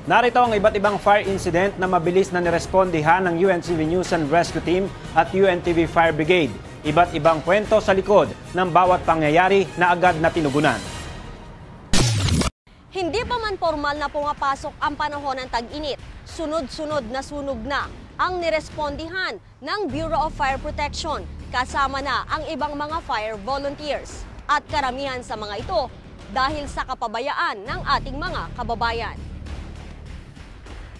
Narito ang iba't ibang fire incident na mabilis na nirespondihan ng UNCV News and Rescue Team at UNTV Fire Brigade. Iba't ibang kwento sa likod ng bawat pangyayari na agad na tinugunan. Hindi pa man formal na pumapasok ang panahon ng tag-init, sunod-sunod na sunog na ang nirespondihan ng Bureau of Fire Protection kasama na ang ibang mga fire volunteers. At karamihan sa mga ito dahil sa kapabayaan ng ating mga kababayan.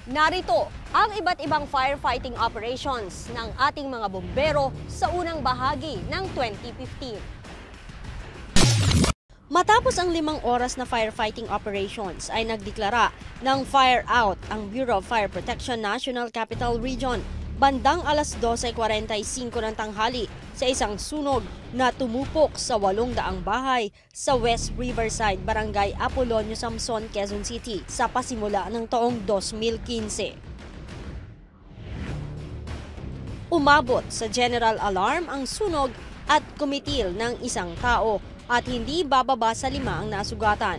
Narito ang iba't ibang firefighting operations ng ating mga bombero sa unang bahagi ng 2015. Matapos ang 5 oras na firefighting operations ay nagdeklara ng fire out ang Bureau of Fire Protection National Capital Region bandang alas 12:45 ng tanghali sa isang sunog na tumupok sa 800 bahay sa West Riverside, Barangay Apolonio, Samson, Quezon City sa pasimula ng taong 2015. Umabot sa general alarm ang sunog at kumitil ng isang tao at hindi bababa sa 5 ang nasugatan.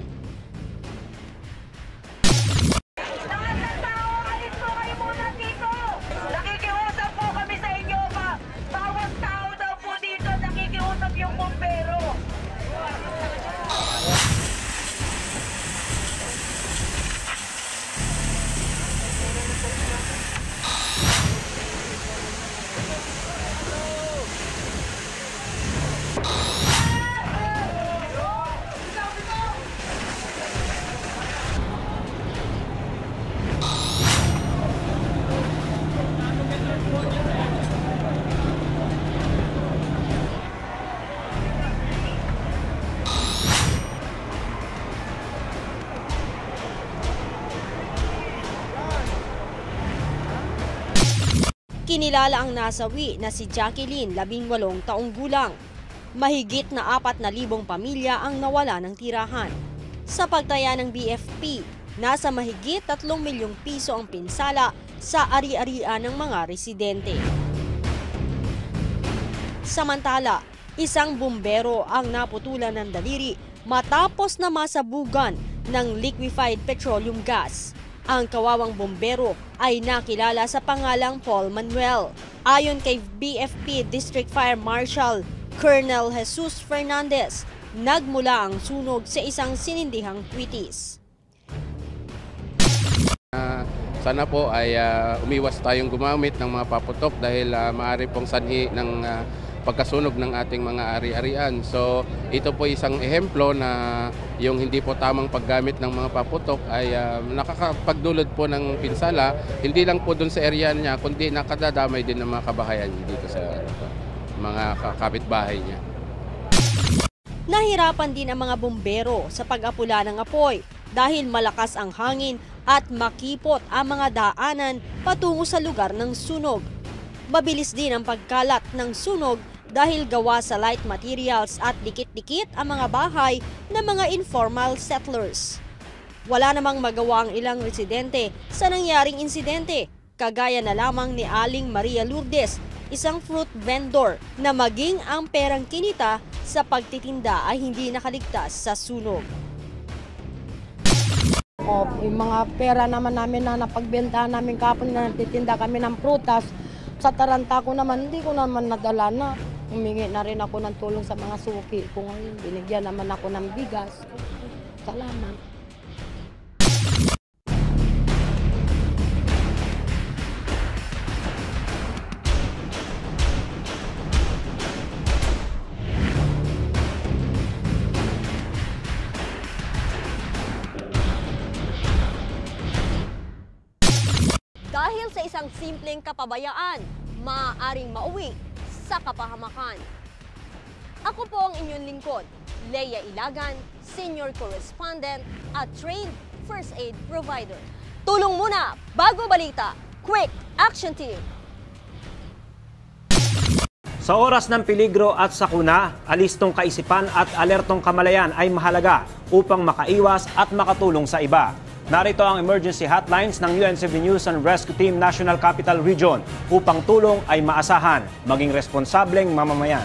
Kinilala ang nasawi na si Jacqueline, 18 taong gulang. Mahigit na 4,000 pamilya ang nawala ng tirahan. Sa pagtaya ng BFP, nasa mahigit 3 milyong piso ang pinsala sa ari-arian ng mga residente. Samantala, isang bumbero ang naputulan ng daliri matapos na masabugan ng liquefied petroleum gas. Ang kawawang bombero ay nakilala sa pangalang Paul Manuel. Ayon kay BFP District Fire Marshal Colonel Jesus Fernandez, nagmula ang sunog sa isang sinindihang kwitis. Sana po ay umiwas tayong gumamit ng mga paputok dahil maaari pong sanhi ng pagkasunog ng ating mga ari-arian. So ito po isang ehemplo na yung hindi po tamang paggamit ng mga paputok ay nakakapagdulot po ng pinsala, hindi lang po doon sa area niya, kundi nakadadamay din ng mga kabahayan dito sa mga kapitbahay niya. Nahirapan din ang mga bumbero sa pag-apula ng apoy dahil malakas ang hangin at makipot ang mga daanan patungo sa lugar ng sunog. Mabilis din ang pagkalat ng sunog dahil gawa sa light materials at dikit-dikit ang mga bahay ng mga informal settlers. Wala namang magawa ang ilang residente sa nangyaring insidente, kagaya na lamang ni Aling Maria Lourdes, isang fruit vendor, na maging ang perang kinita sa pagtitinda ay hindi nakaligtas sa sunog. Yung mga pera naman namin na napagbenta namin kapon na nagtitinda kami ng prutas, sa taranta ko naman, hindi ko naman nadala na. Humingi na rin ako ng tulong sa mga suki ko ngayon. Binigyan naman ako ng bigas. Salamat. Dahil sa isang simpleng kapabayaan, maaaring mauwi sa kapahamakan. Ako po ang inyong lingkod, Leia Ilagan, Senior Correspondent at Trained First Aid Provider. Tulong muna bago balita, Quick Action Team! Sa oras ng peligro at sakuna, alistong kaisipan at alertong kamalayan ay mahalaga upang makaiwas at makatulong sa iba. Narito ang emergency hotlines ng UNCV News and Rescue Team National Capital Region upang tulong ay maasahan, maging responsableng mamamayan.